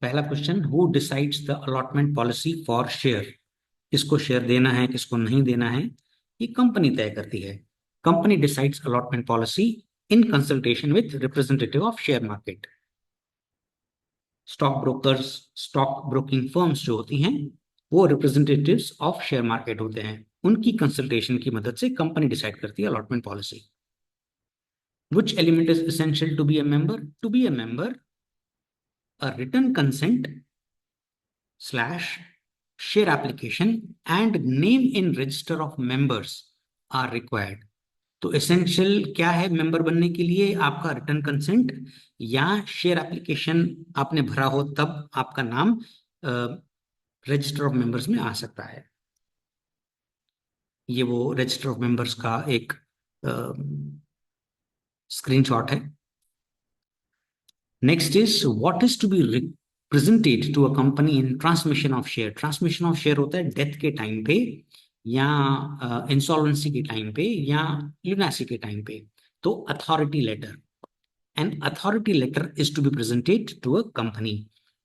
पहला question, who decides the allotment policy for share? किसको share देना है, किसको नहीं देना है, ये कंपनी तय करती है। Company decides allotment policy in consultation with representative of share market. Stock brokers, stock broking firms जो होती हैं, वो रिप्रेजेंटेटिव्स ऑफ शेयर मार्केट होते हैं। उनकी कंसल्टेशन की मदद से कंपनी डिसाइड करती है allotment policy. Which element is essential to be a member? To be a member, a written consent slash share application and name in register of members are required. तो essential क्या है member बनने के लिए? आपका return consent या share application आपने भरा हो तब आपका नाम रजिस्टर ऑफ मेंबर्स में आ सकता है। ये वो रजिस्टर ऑफ मेंबर्स का एक स्क्रीनशॉट है। Next is what is to be presented to a company in transmission of share. Transmission of share होता है डेथ के टाइम पे या इंसॉल्वेंसी के टाइम पे या ल्यूनासी के टाइम पे। तो authority letter, an authority letter is to be presented to a company.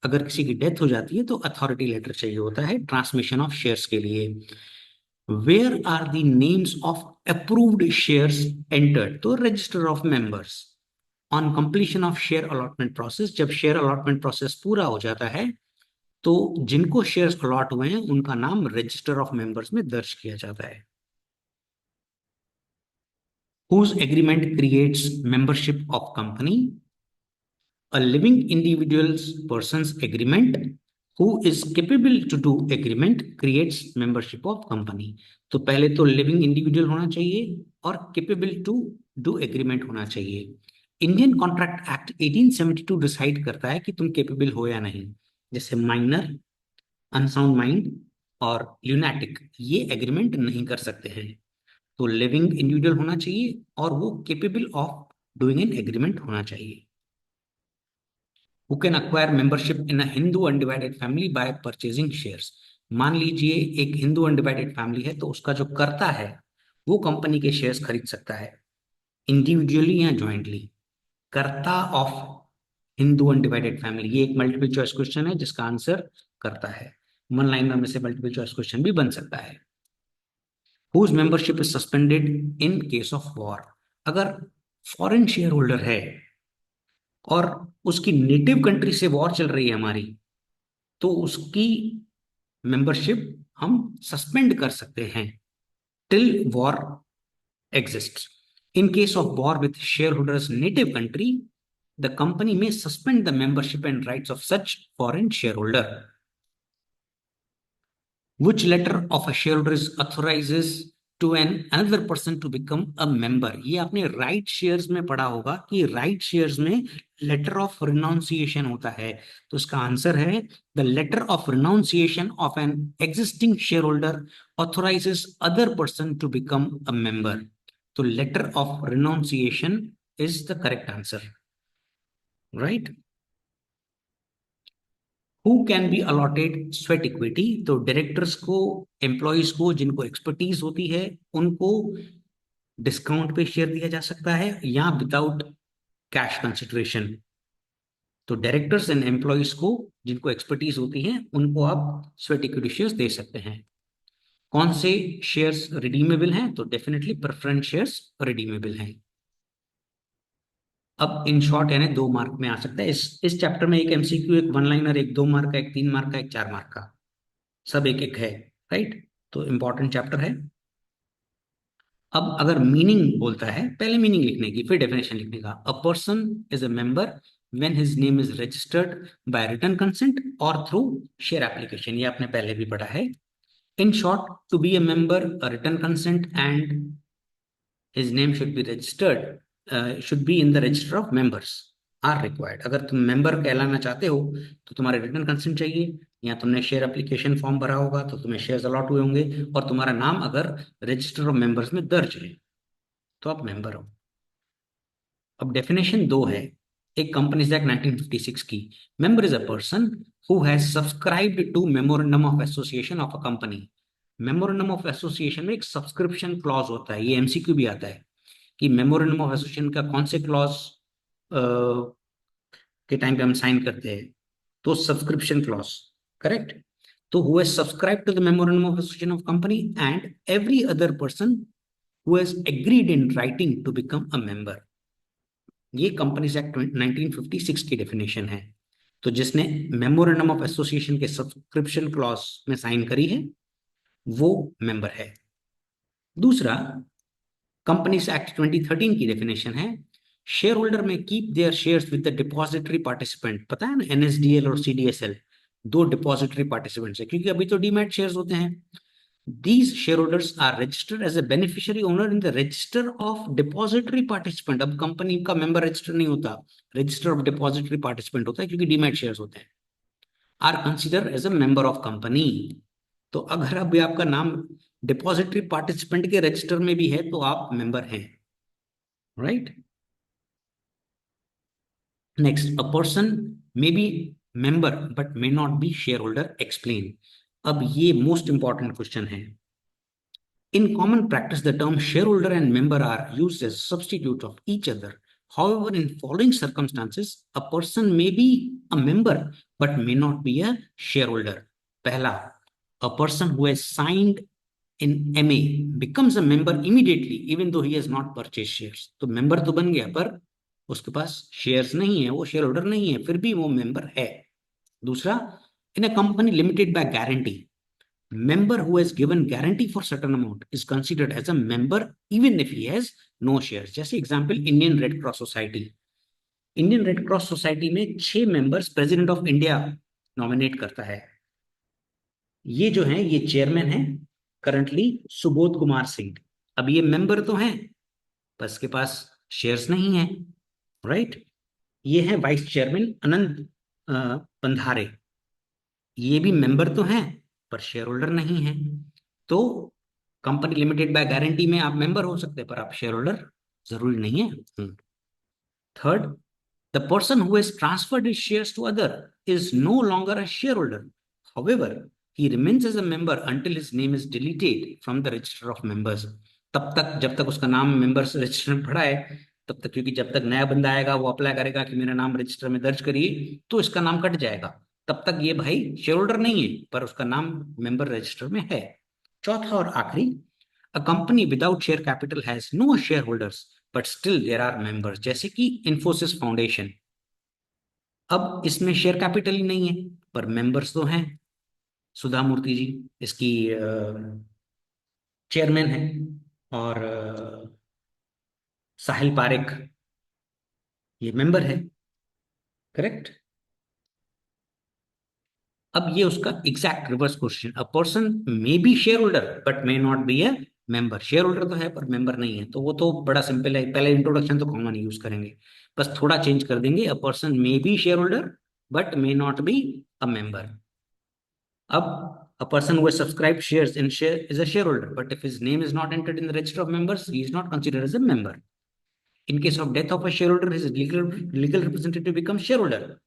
अगर किसी की डेथ हो जाती है तो अथॉरिटी लेटर चाहिए होता है ट्रांसमिशन ऑफ शेयर्स के लिए। Where are the names of approved shares entered? तो register of members. On completion of share allotment process, जब शेयर अलॉटमेंट प्रोसेस पूरा हो जाता है तो जिनको शेयर्स अलॉट हुए हैं उनका नाम रजिस्टर ऑफ मेंबर्स में दर्ज किया जाता है। Whose agreement creates membership of company? A living individual's person's agreement who is capable to do agreement creates membership of company. तो पहले तो लिविंग इंडिविजुअल होना चाहिए और केपेबल टू डू एग्रीमेंट होना चाहिए। इंडियन कॉन्ट्रैक्ट एक्ट 1872 डिसाइड करता है कि तुम केपेबल हो या नहीं। जैसे माइनर, अनसाउंड माइंड और ल्यूनाटिक ये एग्रीमेंट नहीं कर सकते हैं। तो लिविंग इंडिविजुअल होना चाहिए और वो capable of doing an agreement होना चाहिए। Who can acquire membership in a Hindu undivided family by purchasing shares? मान लीजिए एक हिंदू अनडिवाइडेड फैमिली है तो उसका जो कर्ता है वो कंपनी के शेयर्स खरीद सकता है, इंडिविजुअली या ज्वाइंटली। कर्ता ऑफ हिंदू अनडिवाइडेड फैमिली, ये एक मल्टीपल चॉइस क्वेश्चन है जिसका आंसर करता है। वन लाइनर में से मल्टीपल चॉइस क्वेश्चन भी बन सकता है। Whose membership is suspended in case of war? अगर फॉरेन शेयर होल्डर है और उसकी नेटिव कंट्री से वॉर चल रही है हमारी, तो उसकी मेंबरशिप हम सस्पेंड कर सकते हैं till war exist. In case of war with share holders native country, the company may suspend the membership and rights of such foreign share holder. Which letter of a shareholder is authorizes to an another person to become a member? ये आपने right shares में पढ़ा होगा कि right shares में letter of renunciation होता है। तो इसका आंसर है the letter of renunciation of an existing share holder authorises other person to become a member. तो letter of renunciation is the correct answer, right. Who can be allotted sweat equity? तो directors को, employees को जिनको expertise होती है उनको discount पे share दिया जा सकता है या विदाउट कैश कंसिडरेशन। तो डायरेक्टर्स एंड एम्प्लॉयज को जिनको एक्सपर्टीज होती है उनको आप स्वेट इक्विटी शेयर्स दे सकते हैं। कौन से शेयर्स रिडीमेबल हैं? तो डेफिनेटली प्रेफरेंस शेयर्स रिडीमेबल हैं। अब इन शॉर्ट यानी 2 मार्क में आ सकता है। इस चैप्टर में एक एमसीक्यू, एक वन लाइनर, एक 2 मार्क का, एक 3 मार्क का, एक 4 मार्क का, सब एक एक है, राइट। तो इंपॉर्टेंट चैप्टर है। अब अगर मीनिंग बोलता है, पहले मीनिंग लिखने की फिर डेफिनेशन लिखने का। A person is a member when his name is registered by written consent और थ्रू शेयर एप्लीकेशन, ये आपने पहले भी पढ़ा है। In short, to be a member, a written consent and his name should be registered, should be in the register of members are required। अगर तुम member कहलाना चाहते हो तो तुम्हारे रिटर्न कंसेंट चाहिए, या तुमने शेयर एप्लीकेशन फॉर्म भरा होगा तो तुम्हें शेयर्स अलॉट हुए होंगे, और तुम्हारा नाम अगर रजिस्टर ऑफ मेंबर्स में दर्ज है तो आप मेंबर हो। अब डेफिनेशन 2 है एक कंपनीज एक्ट 1956 की। Member is a person who has subscribed to memorandum of association of a company. Memorandum of association में एक सब्सक्रिप्शन क्लॉज होता है, ये एमसीक्यू भी आता है कि मेमोरेंडम ऑफ एसोसिएशन का कौन से क्लॉज के टाइम पे हम साइन करते हैं। तो सब्सक्रिप्शन क्लॉज, करेक्ट। तो who has subscribe to the memorandum of association of company and every other person who has agreed in writing to become a member. ये कंपनीज एक्ट 1956 की definition है। तो जिसने मेमोरेंडम ऑफ एसोसिएशन के subscription clause में sign करी है वो मेंबर है। दूसरा, कंपनीज एक्ट 2013 की डेफिनेशन है, शेयर होल्डर में keep their shares with the depository participant. पता है ना, एनएसडीएल और सीडीएसएल दो डिपॉजिटरी पार्टिसिपेंट्स है, क्योंकि अभी तो डीमैट शेयर्स होते हैं। These shareholders are registered as a beneficiary owner in the register of depository participant। अब कंपनी का मेंबर रजिस्टर नहीं होता, रजिस्टर ऑफ डिपॉजिटरी पार्टिसिपेंट होता है, क्योंकि डीमैट शेयर्स होते हैं। Are consider as a member of company. तो अगर अभी आपका नाम डिपॉजिटरी पार्टिसिपेंट के रजिस्टर में भी है तो आप मेंबर हैं, right. Next, a person may be member but may not be share holder, explain. अब ये मोस्ट इंपॉर्टेंट क्वेश्चन है। In common practice, the term shareholder and member are used as substitute of each other. However, in following circumstances, a person may be a member but may not be a shareholder. पहला, a person who has signed in MA becomes a member immediately even though he has not purchased shares. तो member तो बन गया पर उसके पास shares नहीं है, वो shareholder नहीं है, फिर भी वो member है। दूसरा, in a company limited by guarantee, member who has given guarantee for certain amount is considered as a member even if he has no shares। जैसे example, Indian red cross society. Indian red cross society में 6 members president of India nominate करता है। ये जो है ये chairman है currently Subodh Kumar Singh. अब ये मेंबर तो हैं पर इसके पास शेयर्स नहीं है, राइट। ये है वाइस चेयरमैन अनंत पंधारे। ये भी मेंबर तो हैं पर शेयर होल्डर नहीं है। तो कंपनी लिमिटेड बाय गारंटी में आप मेंबर हो सकते हैं पर आप शेयर होल्डर जरूरी नहीं है। Third, the person who has transferred his shares to other is no longer a share holder, however he remains as a member until his name is deleted from the register of members. तब तक जब तक उसका नाम members register में पड़ा है तब तक, क्योंकि जब तक नया बंदा आएगा वो अप्लाई करेगा कि मेरा नाम रजिस्टर में दर्ज करिए तो इसका नाम कट जाएगा, तब तक ये भाई शेयर होल्डर नहीं है पर उसका नाम मेंबर रजिस्टर में है। चौथा और आखिरी, a company without share capital has no share holders but still there are members. जैसे कि इन्फोसिस फाउंडेशन, अब इसमें शेयर कैपिटल ही नहीं है पर मेंबर्स तो हैं। सुधा मूर्ति जी इसकी चेयरमैन है और साहिल पारेख ये मेंबर है, करेक्ट। अब ये उसका exact reverse question, a person may be share holder but may not be a member. Share holder तो है पर मेंबर नहीं है, तो वो तो बड़ा सिंपल है, पहले इंट्रोडक्शन तो कॉमन यूज करेंगे, बस थोड़ा चेंज कर देंगे, a person may be share holder but may not be a member. अब a person who has subscribed shares in share is a shareholder, but if his name is not entered in the register of members, he is not considered as a member. In case of death of a shareholder, his legal representative becomes shareholder.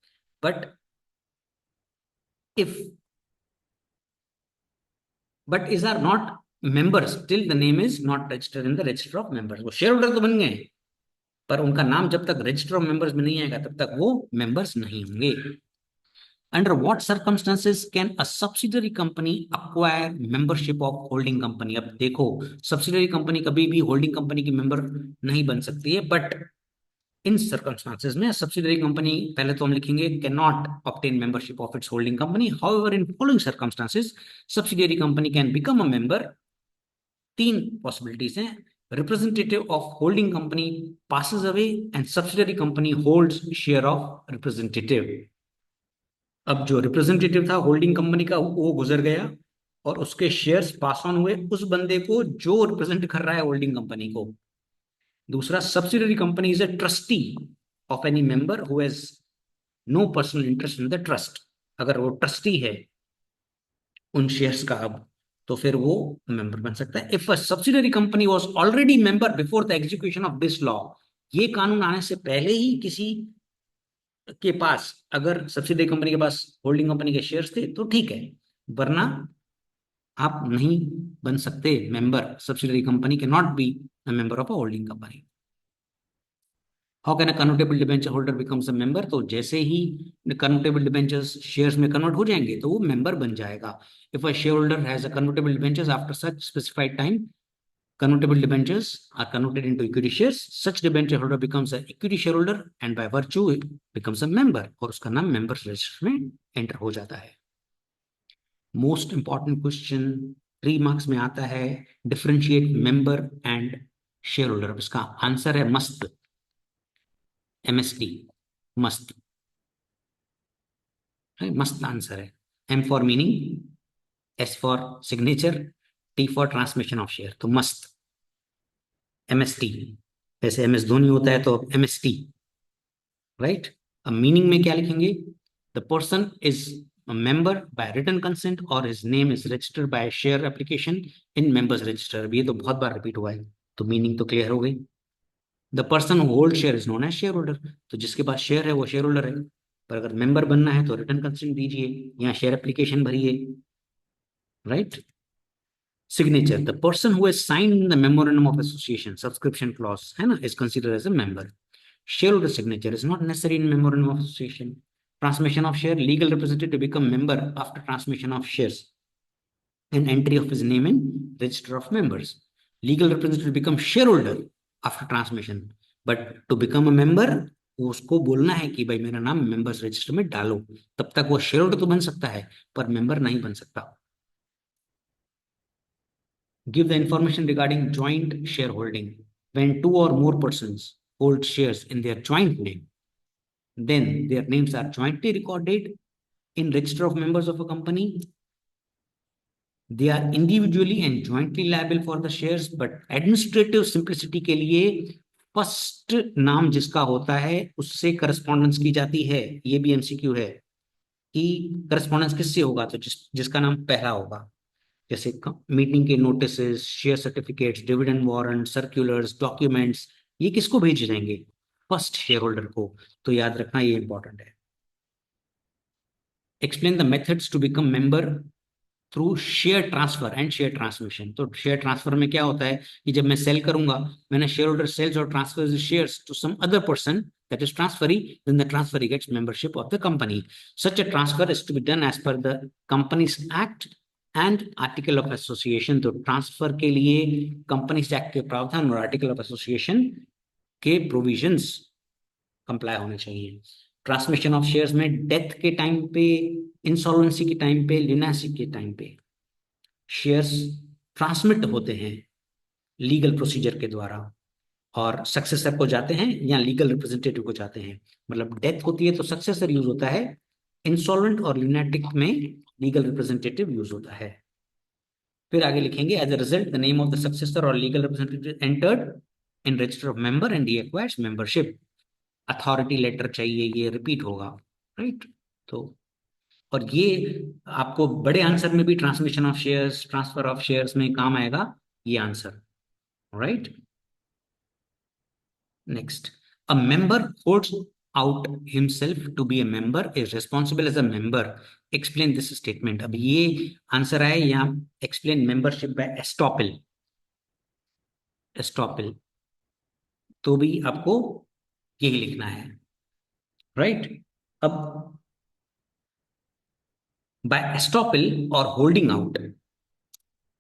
If but is are not members till the name is not registered in the register of members। वो shareholder तो बन गए पर उनका नाम जब तक register of members में नहीं आएगा तब तक वो मेंबर्स नहीं होंगे। Under what circumstances can a subsidiary company acquire membership of holding company? अब देखो, subsidiary company कभी भी holding company की member नहीं बन सकती है, but इन circumstances में subsidiary company, पहले तो हम लिखेंगे cannot obtain membership of its holding company. However, in following circumstances, subsidiary company can become a member। तीन possibilities हैं। Representative of holding company passes away and subsidiary company holds share of representative। अब जो representative था holding company का वो गुजर गया और उसके शेयर्स पास ऑन हुए उस बंदे को जो रिप्रेजेंट कर रहा है होल्डिंग कंपनी को। दूसरा, subsidiary company is a trustee of any member who has no personal interest in the trust. अगर वो ट्रस्टी है उन शेयर्स का अब तो फिर वो मेंबर बन सकता है। If a subsidiary company was already member before the execution of this law, ये कानून आने से पहले ही किसी के पास अगर सब्सिडरी कंपनी के पास होल्डिंग कंपनी के शेयर्स थे तो ठीक है, वरना आप नहीं बन सकते मेंबर। सब्सिडरी कंपनी के not be a member of a holding company. How can a convertible debenture holder becomes a member? तो जैसे ही कन्वर्टेबल डिबेंचर्स शेयर्स में कन्वर्ट हो जाएंगे तो वो मेंबर बन जाएगा. If a share holder has a convertible debentures after such specified time, convertible debentures are converted into equity shares. Such debenture holder becomes an equity shareholder and by virtue it becomes a member और उसका नाम members register में enter हो जाता है. Most important question 3 marks में आता है, differentiate member and shareholder. इसका आंसर है मस्त, MST, मस्त है, मस्त आंसर है. M for meaning, S for signature, T for transmission of share. तो मस्त, MST. जैसे MS धोनी होता है तो MST, राइट. अब मीनिंग में क्या लिखेंगे? The person is a member by written consent or his name is registered by share application in members register. अब ये तो बहुत बार रिपीट हुआ है, तो मीनिंग तो क्लियर हो गई. The person who hold share is known as share holder. तो जिसके पास शेयर है वो शेयर होल्डर है. पर अगर मेंबर बनना है तो रिटर्न कंसेंट दीजिए, यहाँ शेयर एप्लीकेशन भरिए, right. Signature, the person who has signed the memorandum of association subscription clause है ना, is considered as a member. Shareholder signature is not necessary in memorandum of association. Transmission of share, legal representative to become member after transmission of shares and entry of his name in register of members. Legal representative to become shareholder after transmission, but to become a member उसको बोलना है कि भाई मेरा नाम members register में डालो. तब तक वो शेयर होल्डर तो बन सकता है पर मेंबर नहीं बन सकता. Give the information regarding joint shareholding. When two or more persons hold shares in their joint name, then their names are jointly recorded in register of members of a company. They are individually and jointly liable for the shares, but administrative simplicity के लिए first नाम जिसका होता है उससे correspondence की जाती है. ये भी एमसीक्यू है कि करस्पॉन्डेंस किससे होगा, तो जिसका नाम पहला होगा. जैसे मीटिंग के notices, share certificates, dividend warrant, circulars, documents, ये किसको भेजे जाएंगे? फर्स्ट शेयर होल्डर को. तो याद रखना ये इंपॉर्टेंट है. Explain the methods to become member through share transfer and share transmission. तो शेयर ट्रांसफर में क्या होता है कि जब मैं सेल करूंगा, when a share holder sells और transfers shares to some other person that is transferee, then the transferee gets membership of the company. Such a transfer is to be done as per the Companies Act and Article of Association. तो transfer के लिए companies act के प्रावधान और article of association के provisions comply होने चाहिए. Transmission of shares में डेथ के टाइम पे, इंसॉल्वेंसी के टाइम पे, लिनासी के टाइम पे शेयर्स ट्रांसमिट होते हैं लीगल प्रोसीजर के द्वारा और सक्सेसर को जाते हैं या लीगल रिप्रेजेंटेटिव को जाते हैं. मतलब डेथ होती है तो सक्सेसर यूज होता है, इंसॉल्वेंट और लिनाटिक में लीगल रिप्रेजेंटेटिव यूज होता है. फिर आगे लिखेंगे as a result the name of the successor और legal representative entered in register of member and he acquires membership. Authority letter चाहिए, ये रिपीट होगा, राइट. तो और ये आपको बड़े आंसर में भी transmission of shares, transfer of shares में काम आएगा ये answer, right. Next, a member holds out himself to be a member is responsible as a member. Explain this statement. अब ये आंसर है यहाँ. explain membership by estoppel. estoppel तो भी आपको यही लिखना है, राइट. अब by estoppel or holding out,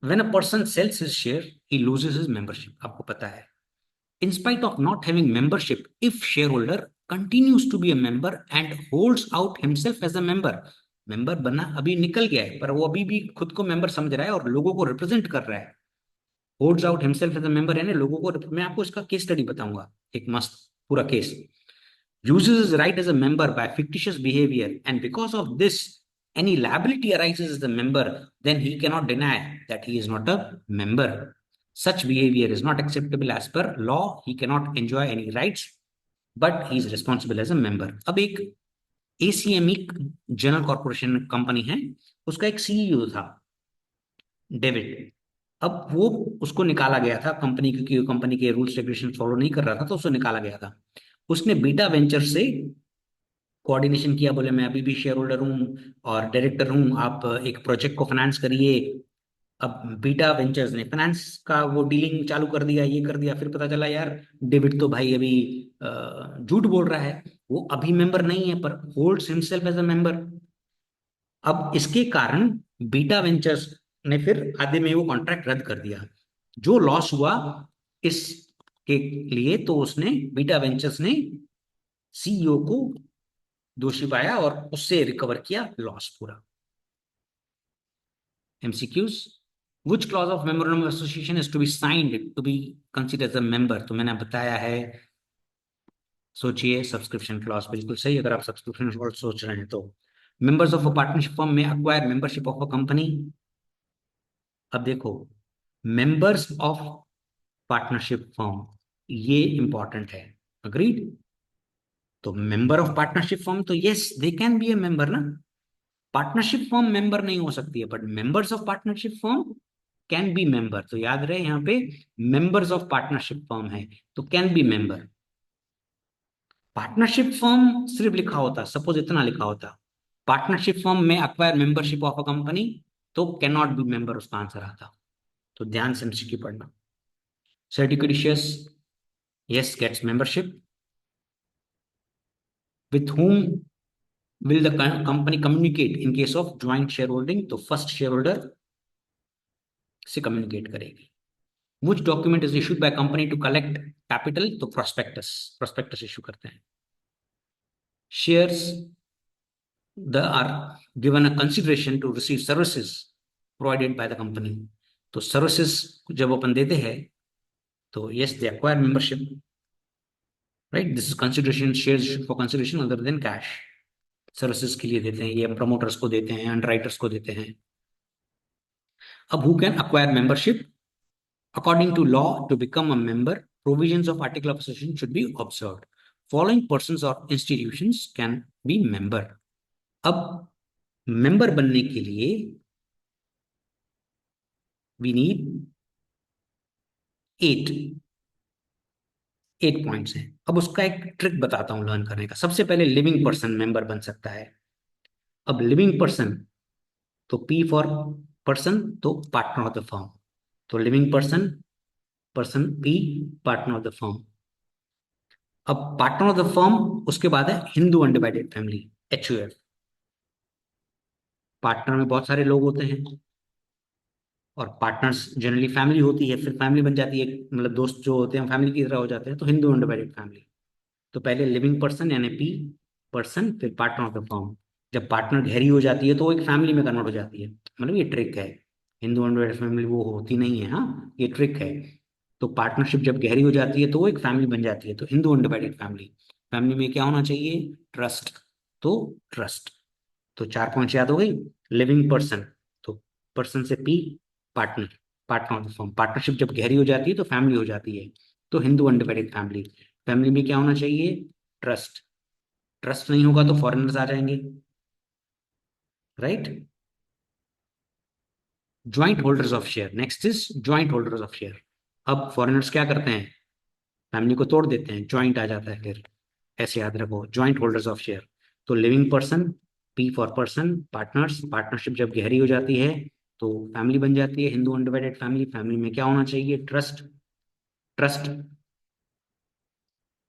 when a person sells his share he loses his membership. आपको पता है. In spite of not having membership, if shareholder continues to be a member and holds out himself as a member, member बना अभी निकल गया है पर वो अभी भी खुद को member समझ रहा है और लोगों को represent कर रहा है. holds out himself as a member यानी लोगों को, मैं आपको इसका केस स्टडी बताऊंगा, एक मस्त पूरा case. uses his right as a member by fictitious behavior and because of this any liability arises as a member, then he cannot deny that he is not a member. Such behavior is not acceptable as per law. He cannot enjoy any rights, but he is responsible as a member. अब एक ACME general corporation company है, उसका एक CEO था David. अब वो उसको निकाला गया था कंपनी, क्योंकि कंपनी के रूल्स रेगुलेशन फॉलो नहीं कर रहा था तो उसको निकाला गया था. उसने बीटा वेंचर से कोऑर्डिनेशन किया, बोले मैं अभी भी शेयर होल्डर हूँ और डायरेक्टर हूँ, आप एक प्रोजेक्ट को फाइनेंस करिए. अब बीटा वेंचर्स ने फाइनेंस का वो डीलिंग चालू कर दिया, ये कर दिया, फिर पता चला यार डेविड तो भाई अभी झूठ बोल रहा है, वो अभी मेंबर नहीं है पर holds himself as a member. अब इसके कारण बीटा वेंचर्स ने फिर आधे में वो कॉन्ट्रैक्ट रद्द कर दिया। जो लॉस हुआ इस के लिए, तो उसने बीटा वेंचर्स ने सीईओ को दोषी पाया और उससे रिकवर किया लॉस पूरा। MCQs, which clause of memorandum of association is to be signed to be considered as a member? तो मैंने बताया है, सोचिए, सब्सक्रिप्शन क्लॉज बिल्कुल सही अगर आप सब्सक्रिप्शन क्लॉज सोच रहे हैं तो। Members of a partnership firm में acquire membership of a company. अब देखो, मेंबर्स ऑफ पार्टनरशिप फर्म, ये इंपॉर्टेंट है। अग्रीड? तो मेंबर ऑफ पार्टनरशिप फर्म तो yes they can be a member ना। पार्टनरशिप फर्म मेंबर नहीं हो सकती है, but members of partnership firm can be member. तो याद रहे यहाँ पे मेंबर्स ऑफ पार्टनरशिप फर्म है तो can be member. Partnership firm सिर्फ लिखा होता, सपोज इतना लिखा होता, पार्टनरशिप फर्म में acquire membership of a company, तो कैन नॉट बी मेंबर उसका आंसर आता। तो ध्यान से एमसीक्यू पढ़ना। सर्टिफिकेटियस, yes gets membership. With whom will the company communicate in case of joint shareholding? तो फर्स्ट शेयर होल्डर से कम्युनिकेट करेगी। which document is issued by company to collect capital? तो प्रोस्पेक्टस, प्रोस्पेक्टस इशू करते हैं। Shares the are given a consideration to receive services provided by the company। तो services जब अपन देते हैं तो yes they acquire membership, right. This is consideration, shares for consideration other than cash. Services के लिए देते हैं, ये प्रमोटर्स को देते हैं, अंडरराइटर्स को देते हैं। अब who can acquire membership? According to law, to become a member, provisions of article of association should be observed. Following persons और इंस्टीट्यूशंस कैन बी मेंबर। अब मेंबर बनने के लिए वी नीड 8 8 पॉइंट्स हैं। अब उसका एक ट्रिक बताता हूं लर्न करने का। सबसे पहले लिविंग पर्सन मेंबर बन सकता है। अब लिविंग पर्सन, तो पी फॉर पर्सन, तो पार्टनर ऑफ द फर्म। तो living person, person P, partner of the firm. अब पार्टनर ऑफ द फर्म, उसके बाद है Hindu undivided family, HUF। Partner में बहुत सारे लोग होते हैं और पार्टनर्स जनरली फैमिली होती है, फिर फैमिली बन जाती है, मतलब दोस्त जो होते हैं फैमिली की तरह हो जाते हैं, तो हिंदू अनडिवाइडेड फैमिली। तो पहले लिविंग पर्सन यानी पी, पर्सन, फिर पार्टनर ऑफ द फर्म। जब पार्टनर गहरी हो जाती है तो वो एक फैमिली में कन्वर्ट हो जाती है। मतलब ये ट्रिक है, हिंदू अनडिवाइडेड फैमिली वो होती नहीं है, हाँ ये ट्रिक है। तो पार्टनरशिप जब गहरी हो जाती है तो वो एक फैमिली बन जाती है, तो हिंदू अनडिवाइडेड फैमिली। फैमिली में क्या होना चाहिए? ट्रस्ट। तो ट्रस्ट, तो 4 पॉइंट्स याद हो गई। लिविंग पर्सन, तो पर्सन से P, partner, partner of the firm. Partnership जब गहरी हो जाती है तो फैमिली हो जाती है, तो हिंदू अनडिवाइडेड फैमिली। फैमिली में क्या होना चाहिए? ट्रस्ट। ट्रस्ट नहीं होगा तो फॉरेनर्स आ जाएंगे, right. Joint holders of share, next is joint holders of share. अब फॉरेनर्स क्या करते हैं? फैमिली को तोड़ देते हैं, ज्वाइंट आ जाता है फिर। ऐसे याद रखो, ज्वाइंट होल्डर्स ऑफ शेयर। तो living person, P for person, partners, partnership जब गहरी हो जाती है तो फैमिली बन जाती है, हिंदू अनडिवाइडेड फैमिली। फैमिली में क्या होना चाहिए? ट्रस्ट। ट्रस्ट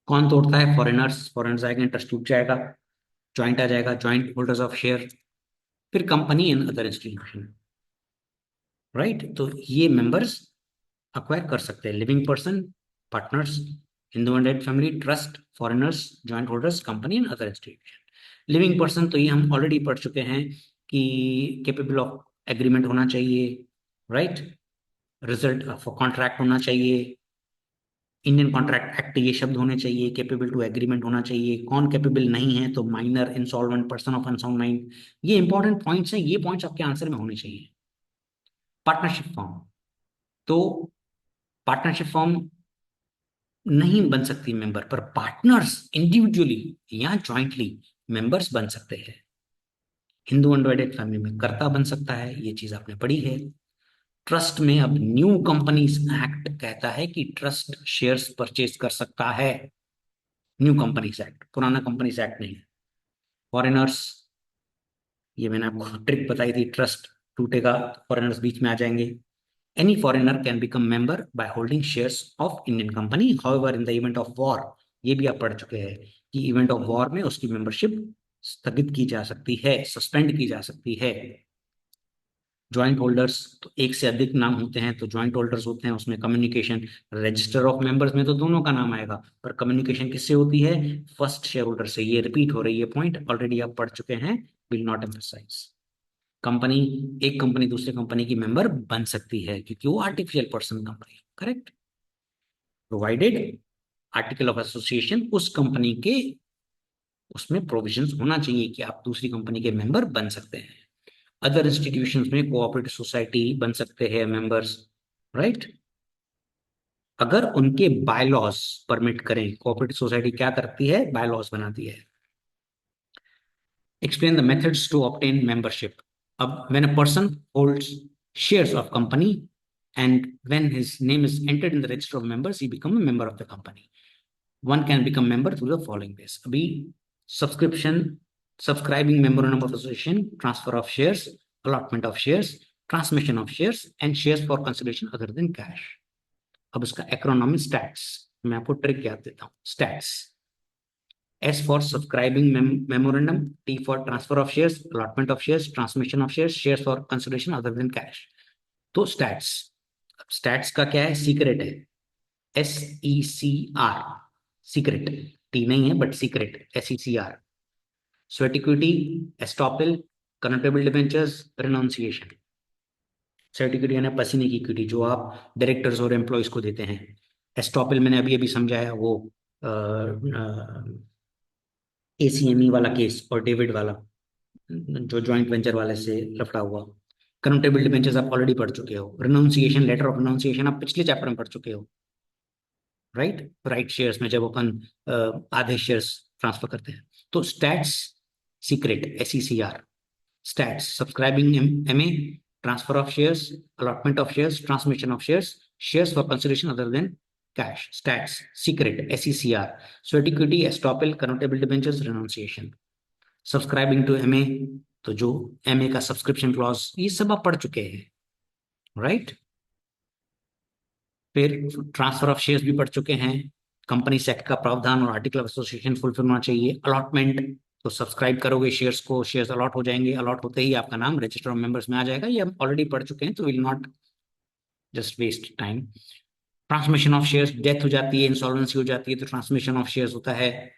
कौन तोड़ता है? फॉरेनर्स। फॉरेनर्स आएंगे, ट्रस्ट टूट जाएगा, ज्वाइंट आ जाएगा, ज्वाइंट होल्डर्स ऑफ शेयर। फिर company and other institution, right. तो ये मेंबर्स अक्वायर कर सकते हैं, living person, partners, Hindu undivided family, trust, foreigners, joint holders, company and other institution. Living person तो ये हम ऑलरेडी पढ़ चुके हैं कि केपेबल ऑफ एग्रीमेंट होना चाहिए, राइट। रिजल्ट ऑफ कॉन्ट्रैक्ट होना चाहिए, इंडियन कॉन्ट्रैक्ट एक्ट ये शब्द होने चाहिए, केपेबल टू एग्रीमेंट होना चाहिए। कौन केपेबल नहीं है? तो minor, insolvent, person of unsound mind. ये इंपॉर्टेंट पॉइंट्स हैं, ये पॉइंट्स आपके आंसर में होने चाहिए। पार्टनरशिप फॉर्म, तो पार्टनरशिप फॉर्म नहीं बन सकती मेंबर, पर पार्टनर्स इंडिविजुअली या ज्वाइंटली मेंबर्स बन सकते हैं। हिंदू अनडिवाइडेड फैमिली में कर्ता बन सकता है, ये चीज आपने पढ़ी है। ट्रस्ट में अब न्यू कंपनीज एक्ट कहता है कि ट्रस्ट शेयर्स परचेज कर सकता है, न्यू कंपनीज एक्ट, पुराना कंपनीज एक्ट नहीं। फॉरेनर्स, ये मैंने आपको ट्रिक बताई थी, ट्रस्ट टूटेगा तो फॉरेनर्स बीच में आ जाएंगे। Any foreigner can become member by holding shares of Indian company, however in the event of war, ये भी आप पढ़ चुके हैं कि इवेंट ऑफ वॉर में उसकी मेंबरशिप स्थगित की जा सकती है, सस्पेंड की जा सकती है। ज्वाइंट होल्डर्स, तो एक से अधिक नाम होते हैं तो ज्वाइंट होल्डर्स होते हैं, उसमें कम्युनिकेशन, रजिस्टर ऑफ मेंबर्स में तो दोनों का नाम आएगा, पर कम्युनिकेशन किससे होती है? फर्स्ट शेयर होल्डर से। ये रिपीट हो रही है पॉइंट, ऑलरेडी आप पढ़ चुके हैं, विल नॉट एम्फसाइज। कंपनी, एक कंपनी दूसरे कंपनी की मेंबर बन सकती है क्योंकि वो artificial person company, correct, provided article of association उस कंपनी के उसमें प्रोविजंस होना चाहिए कि आप दूसरी कंपनी के मेंबर बन सकते हैं। अदर इंस्टीट्यूशंस में कोऑपरेटिव सोसाइटी बन सकते हैं मेंबर्स, राइट, अगर उनके बायलॉज परमिट करें। कोऑपरेटिव सोसाइटी क्या करती है? बायलॉज बनाती है। Explain the methods to obtain membership. अब when a person holds shares of company and when his name is entered in the register of members, he become a member of the company. One can become member through the following ways. अभी subscription, subscribing memorandum of association, transfer of shares, allotment of shares, transmission of shares and shares for consideration other than cash. अब इसका एक्रोनॉमी stats, मैं आपको trick याद देता हूँ। Stats, S for subscribing memorandum, T for transfer of shares, allotment of shares, transmission of shares, shares for consideration other than cash. तो stats, stats का क्या है? सीक्रेट है, SECR, सीक्रेट, टी नहीं है but secret, SECR। Sweat equity, estoppel, convertible debentures, renunciation. Sweat equity यानी पसीने की इक्विटी जो आप डायरेक्टर्स और एम्प्लॉयज को देते हैं। एस्टॉपल मैंने अभी अभी समझाया, वो ACME वाला केस और डेविड वाला जो जॉइंट वेंचर वाले से लफड़ा हुआ। कन्वर्टेबल डिबेंचर्स आप ऑलरेडी पढ़ चुके हो। रिनाउंसिएशन, लेटर ऑफ रिनाउंसिएशन आप पिछले चैप्टर में पढ़ चुके हो, राइट, राइट शेयर्स में जब अपन आधे शेयर्स ट्रांसफर करते हैं। तो stats secret, SECR। Stats subscribing MA, transfer of shares, allotment of shares, transmission of shares, shares for consideration other than cash. Stats secret, SECR। Sweat equity, estoppel, convertible debentures, renunciation. Subscribing to MA, तो जो MA का subscription clause, ये सब आप पढ़ चुके हैं, right. फिर ट्रांसफर ऑफ शेयर्स भी पढ़ चुके हैं। कंपनी एक्ट का प्रावधान और आर्टिकल ऑफ एसोसिएशन फुलफिल होना चाहिए। अलॉटमेंट, तो सब्सक्राइब करोगे शेयर्स को, शेयर्स अलॉट हो जाएंगे, अलॉट होते ही आपका नाम रजिस्टर ऑफ मेंबर्स में आ जाएगा। ये हम ऑलरेडी पढ़ चुके हैं तो will not just waste time. Transmission of shares, death हो जाती है, इंसॉल्वेंसी हो जाती है तो ट्रांसमिशन ऑफ शेयर्स होता है,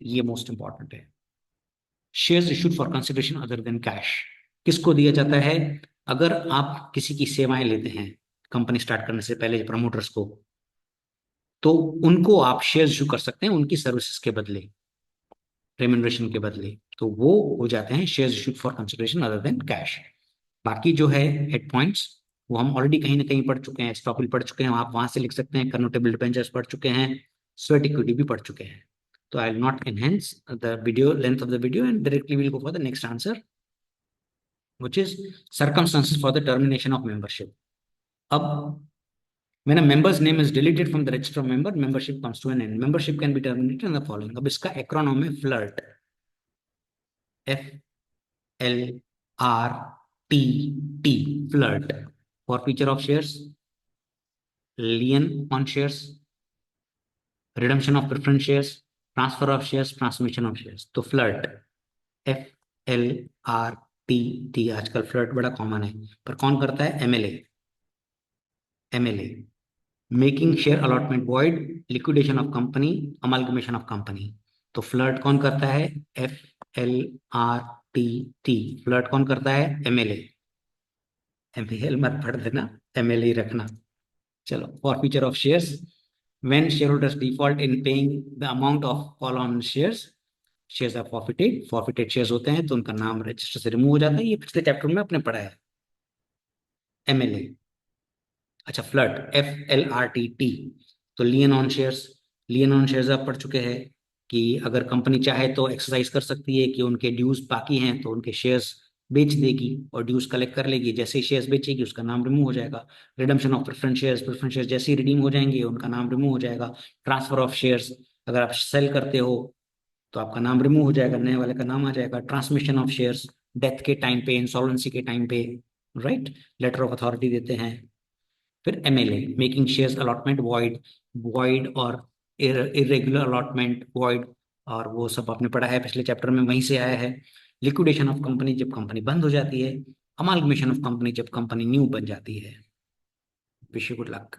ये मोस्ट इंपॉर्टेंट है। Shares issued for consideration other than cash, किसको दिया जाता है? अगर आप किसी की सेवाएं लेते हैं कंपनी स्टार्ट करने से पहले, प्रमोटर्स को, तो उनको आप शेयर इशू कर सकते हैं उनकी सर्विसेज के बदले, रेम्यूनरेशन के बदले, तो वो हो जाते हैं share issued for consideration other than cash. बाकी जो है हेड पॉइंट्स वो हम ऑलरेडी कहीं ना कहीं पढ़ चुके हैं, स्टॉपिल पढ़ चुके हैं, आप वहां से लिख सकते हैं। कन्वर्टेबल डिबेंचर्स पढ़ चुके हैं, स्वेट इक्विटी भी पढ़ चुके हैं। तो I will not enhance the video length of the video and directly will go for the next answer, which is circumstances for the termination of membership. अब when a member's name is deleted from the register of member, membership comes to an end. Membership can be terminated in the following. अब इसका एक्रोनॉम है flirt, FLRTT, flirt. For feature of shares, lien on shares, redemption of preference shares, transfer of shares, transmission of shares। तो flirt, FLRTT, आजकल flirt बड़ा common है, पर कौन करता है? MLA। Making share allotment void, liquidation of company, amalgamation of company. तो flirt कौन करता है? FLRTT। फ्लर्ट कौन करता है? MLA। ML मत पढ़ देना, MLA रखना। चलो, forfeiture of shares, when share holders default in paying the amount of call on shares, shares are forfeited. Forfeited shares होते हैं तो उनका नाम रजिस्टर से रिमूव हो जाता है, ये पिछले चैप्टर में आपने पढ़ा है, MLA। अच्छा, फ्लर्ट, FLRTT, तो लियन ऑन शेयर्स, लियन ऑन शेयर्स आप पढ़ चुके हैं कि अगर कंपनी चाहे तो एक्सरसाइज कर सकती है कि उनके ड्यूज बाकी हैं तो उनके शेयर्स बेच देगी और ड्यूज कलेक्ट कर लेगी। जैसे ही शेयर्स बेचेगी उसका नाम रिमूव हो जाएगा। Redemption of preference shares, preference shares जैसे ही रिडीम हो जाएंगे उनका नाम रिमूव हो जाएगा। ट्रांसफर ऑफ शेयर्स, अगर आप सेल करते हो तो आपका नाम रिमूव हो जाएगा, नए वाले का नाम आ जाएगा। ट्रांसमिशन ऑफ शेयर्स, डेथ के टाइम पे, इंसॉल्वेंसी के टाइम पे, राइट, लेटर ऑफ अथॉरिटी देते हैं। फिर MLA, making shares allotment void, void और इरेगुलर अलॉटमेंट वॉइड, और वो सब आपने पढ़ा है पिछले चैप्टर में, वहीं से आया है। लिक्विडेशन ऑफ कंपनी, जब कंपनी बंद हो जाती है। अमालगमेशन ऑफ कंपनी, जब कंपनी न्यू बन जाती है। Wish you good luck.